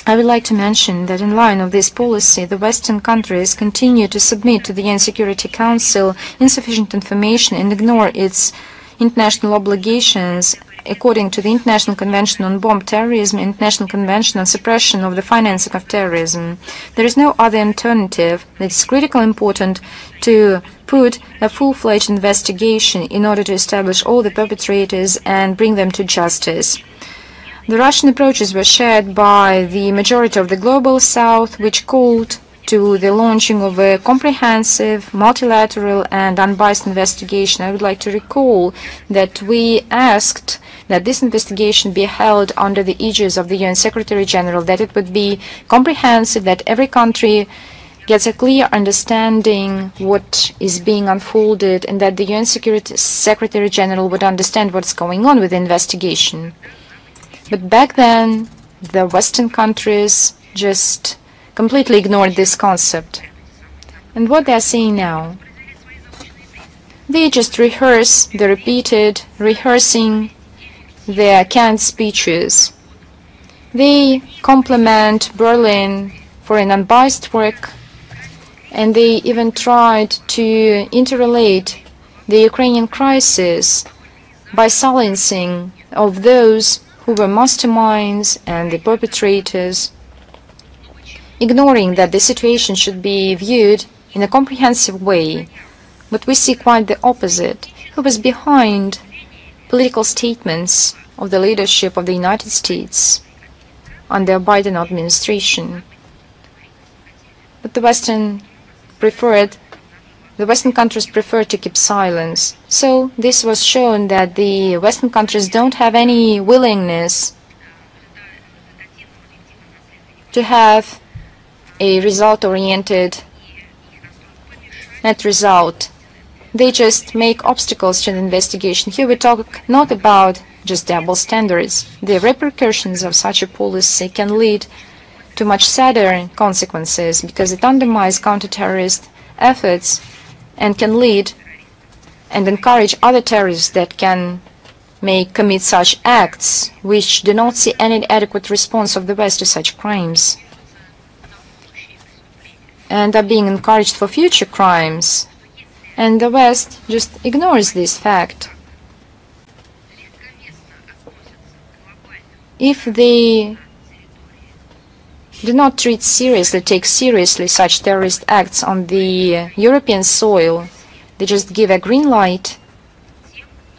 I would like to mention that in line of this policy, the Western countries continue to submit to the UN Security Council insufficient information and ignore its international obligations according to the International Convention on Bomb Terrorism and International Convention on Suppression of the Financing of Terrorism. There is no other alternative. It is critically important to put a full-fledged investigation in order to establish all the perpetrators and bring them to justice. The Russian approaches were shared by the majority of the Global South, which called to the launching of a comprehensive, multilateral and unbiased investigation. I would like to recall that we asked that this investigation be held under the aegis of the UN Secretary General, that it would be comprehensive, that every country gets a clear understanding what is being unfolded, and that the UN Secretary General would understand what's going on with the investigation. But back then, the Western countries just completely ignored this concept. And what they are saying now, they just rehearse the repeated rehearsing their canned speeches. They compliment Berlin for an unbiased work, and they even tried to interrelate the Ukrainian crisis by silencing of those who were masterminds and the perpetrators, ignoring that the situation should be viewed in a comprehensive way. But we see quite the opposite. Who was behind political statements of the leadership of the United States under Biden administration? But the Western countries prefer to keep silence. So this was shown that the Western countries don't have any willingness to have a result-oriented net result. They just make obstacles to the investigation. Here we talk not about just double standards. The repercussions of such a policy can lead to much sadder consequences because it undermines counter-terrorist efforts and can lead and encourage other terrorists that can commit such acts which do not see any adequate response of the West to such crimes and are being encouraged for future crimes. And the West just ignores this fact. If they do not take seriously such terrorist acts on the European soil, they just give a green light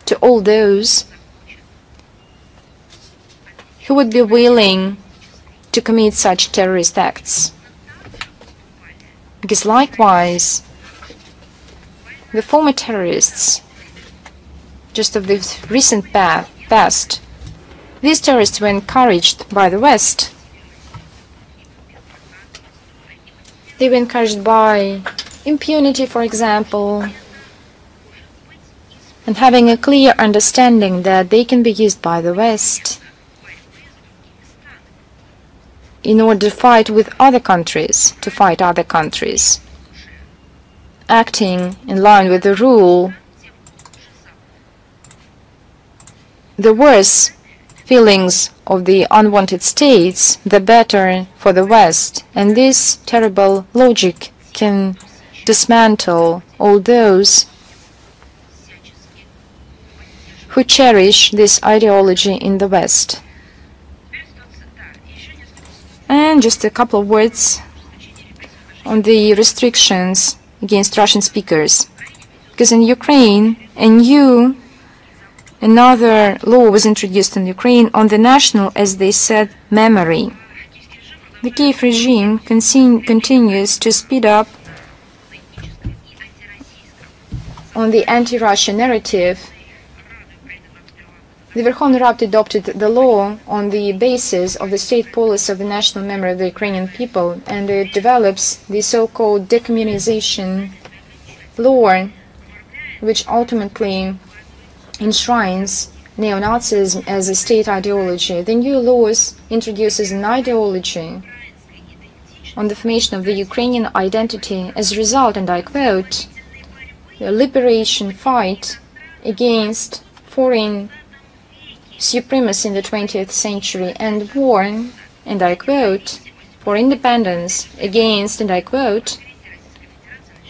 to all those who would be willing to commit such terrorist acts. Because likewise, the former terrorists, just of the recent past, these terrorists were encouraged by the West. They were encouraged by impunity, for example, and having a clear understanding that they can be used by the West in order to fight with other countries, acting in line with the rule. The worse feelings of the unwanted states, the better for the West. And this terrible logic can dismantle all those who cherish this ideology in the West. And just a couple of words on the restrictions against Russian speakers. Because in Ukraine, another law was introduced in Ukraine on the national, as they said, memory. The Kyiv regime continues to speed up on the anti-Russian narrative. The Verkhovna Rada adopted the law on the basis of the state policy of the national memory of the Ukrainian people, and it develops the so-called decommunization law, which ultimately enshrines neo-Nazism as a state ideology. The new laws introduces an ideology on the formation of the Ukrainian identity as a result, and I quote, "The liberation fight against foreign supremacy in the 20th century and war," and I quote, "for independence against," and I quote,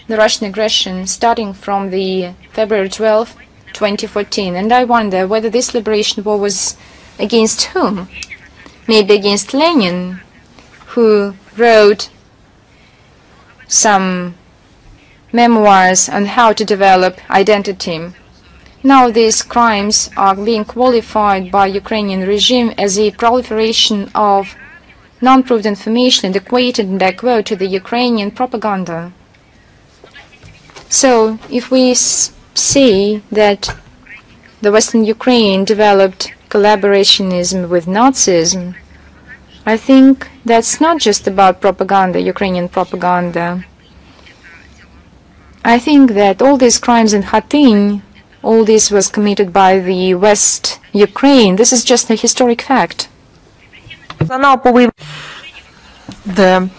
"the Russian aggression starting from the February 12, 2014. And I wonder whether this liberation war was against whom? Maybe against Lenin, who wrote some memoirs on how to develop identity. Now these crimes are being qualified by Ukrainian regime as a proliferation of non-proved information and equated, and I quote, to the Ukrainian propaganda. So if we say that the Western Ukraine developed collaborationism with Nazism, I think that's not just about propaganda, Ukrainian propaganda. I think that all these crimes in Khatyn, all this was committed by the West Ukraine. This is just a historic fact. the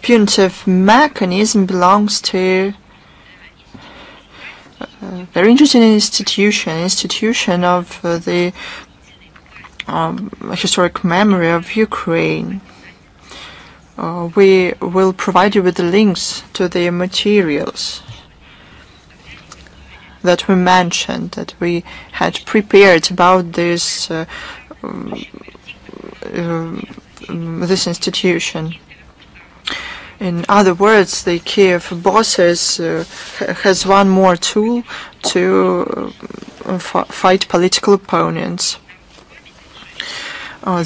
punitive mechanism belongs to a very interesting institution of the historic memory of Ukraine. We will provide you with the links to the materials that we mentioned, that we had prepared about this this institution. In other words, the Kyiv bosses has one more tool to fight political opponents.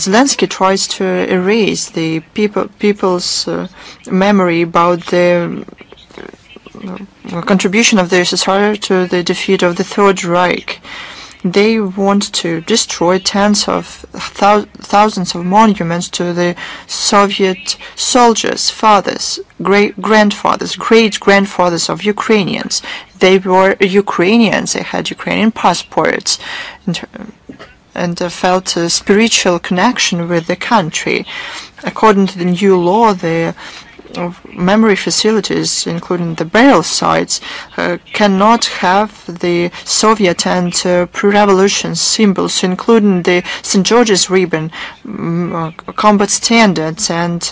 Zelensky tries to erase the people's memory about the contribution of the USSR to the defeat of the Third Reich. They want to destroy tens of thousands of monuments to the Soviet soldiers, fathers, great-grandfathers of Ukrainians. They were Ukrainians, they had Ukrainian passports, and felt a spiritual connection with the country. According to the new law, the memory facilities, including the burial sites, cannot have the Soviet and pre-revolution symbols, including the St. George's ribbon, combat standards, and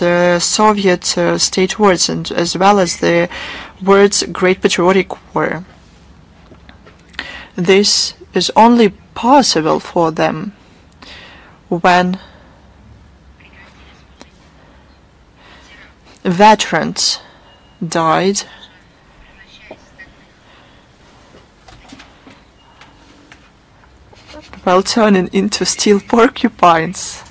Soviet state words, and as well as the words Great Patriotic War. This is only possible for them when veterans died while turning into steel porcupines.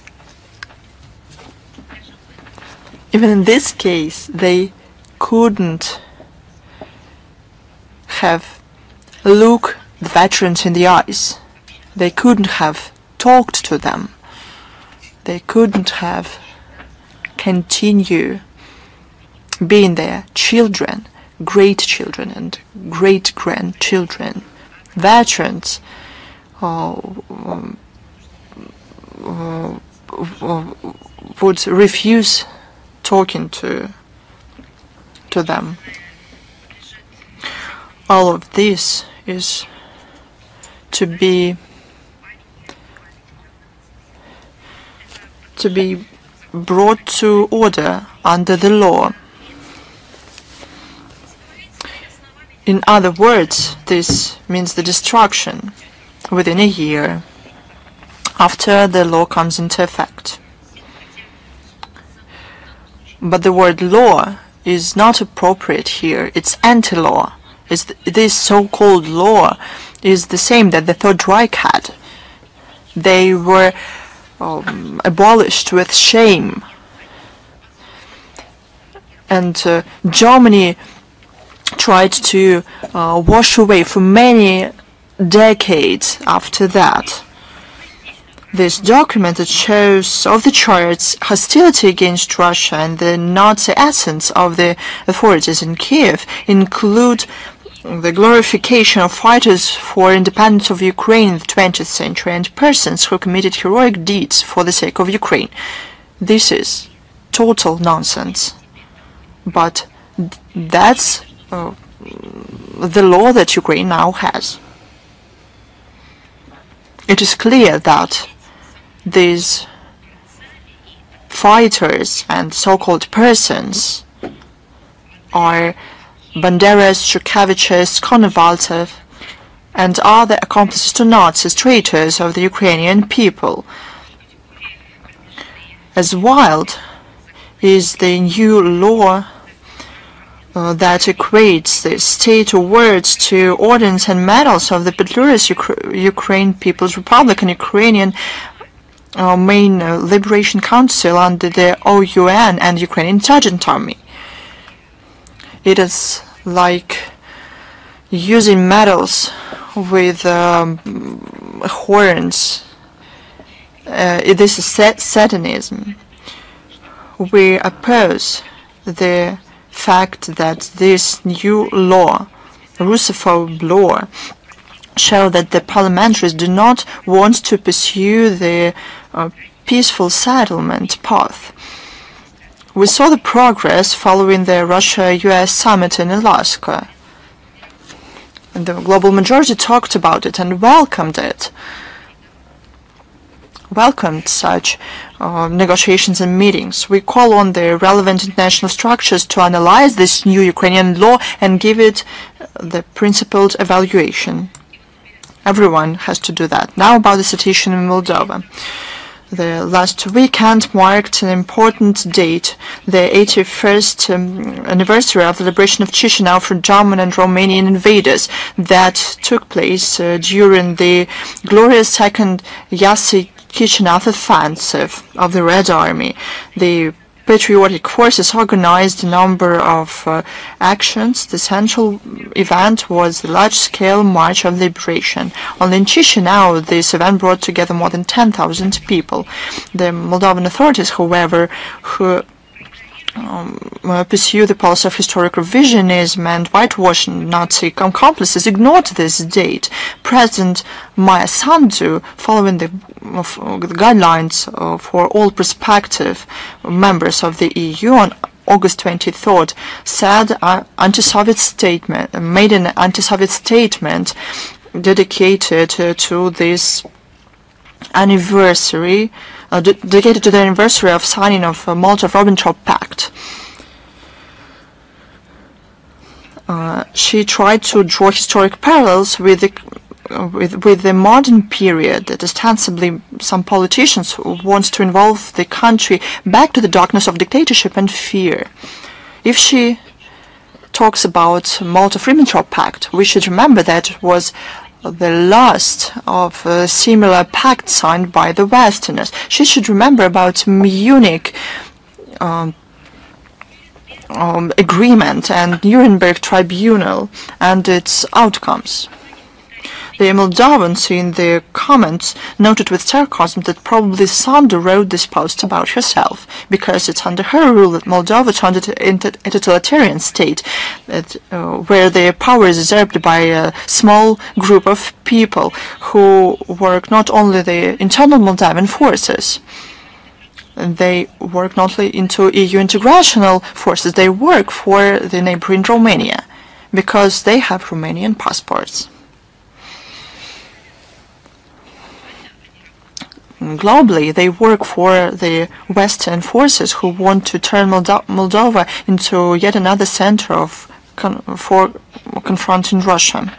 Even in this case, they couldn't have looked the veterans in the eyes. They couldn't have talked to them. They couldn't have continued being their children, great children and great grandchildren. Veterans would refuse talking to them. All of this is to be brought to order under the law. In other words, this means the destruction within a year after the law comes into effect. But the word law is not appropriate here. It's anti-law. This so-called law is the same that the Third Reich had. They were abolished with shame. And Germany tried to wash away for many decades after that. This document that shows of the charts hostility against Russia and the Nazi essence of the authorities in Kyiv include the glorification of fighters for independence of Ukraine in the 20th century and persons who committed heroic deeds for the sake of Ukraine. This is total nonsense. But that's the law that Ukraine now has. It is clear that these fighters and so-called persons are Banderas, Shchukaviches, Konovaltsev, and are the accomplices to Nazis, traitors of the Ukrainian people. As wild is the new law that equates the state awards to ordnance and medals of the Belarus Ukraine People's Republic and Ukrainian main Liberation Council under the OUN and Ukrainian Insurgent Army. It is like using medals with horns. This is satanism. We oppose the fact that this new law, Russophobe law, show that the parliamentaries do not want to pursue the peaceful settlement path. We saw the progress following the Russia-US summit in Alaska. And the global majority talked about it and welcomed it. Welcomed such negotiations and meetings. We call on the relevant international structures to analyze this new Ukrainian law and give it the principled evaluation. Everyone has to do that. Now about the situation in Moldova. The last weekend marked an important date, the 81st anniversary of the liberation of Chisinau from German and Romanian invaders that took place during the glorious second Chisinau offensive of the Red Army. The patriotic forces organized a number of actions. The central event was the large-scale March of Liberation. Only in Chisinau, this event brought together more than 10,000 people. The Moldovan authorities, however, who pursue the policy of historic revisionism and whitewashing Nazi accomplices, ignored this date. President Maia Sandu, following the guidelines for all prospective members of the EU on August 23rd, said anti-Soviet statement, made an anti-Soviet statement dedicated to this anniversary, dedicated to the anniversary of signing of Molotov-Ribbentrop Pact. She tried to draw historic parallels with the modern period, that ostensibly some politicians want to involve the country back to the darkness of dictatorship and fear. If she talks about Molotov-Ribbentrop Pact, we should remember that it was the last of a similar pact signed by the Westerners. She should remember about Munich agreement and Nuremberg Tribunal and its outcomes. The Moldovans in their comments noted with sarcasm that probably Sandu wrote this post about herself, because it's under her rule that Moldova turned into a totalitarian state, where the power is usurped by a small group of people who work not only the internal Moldovan forces, they work not only into EU integrational forces, they work for the neighboring Romania, because they have Romanian passports. Globally, they work for the Western forces who want to turn Moldova into yet another center for confronting Russia.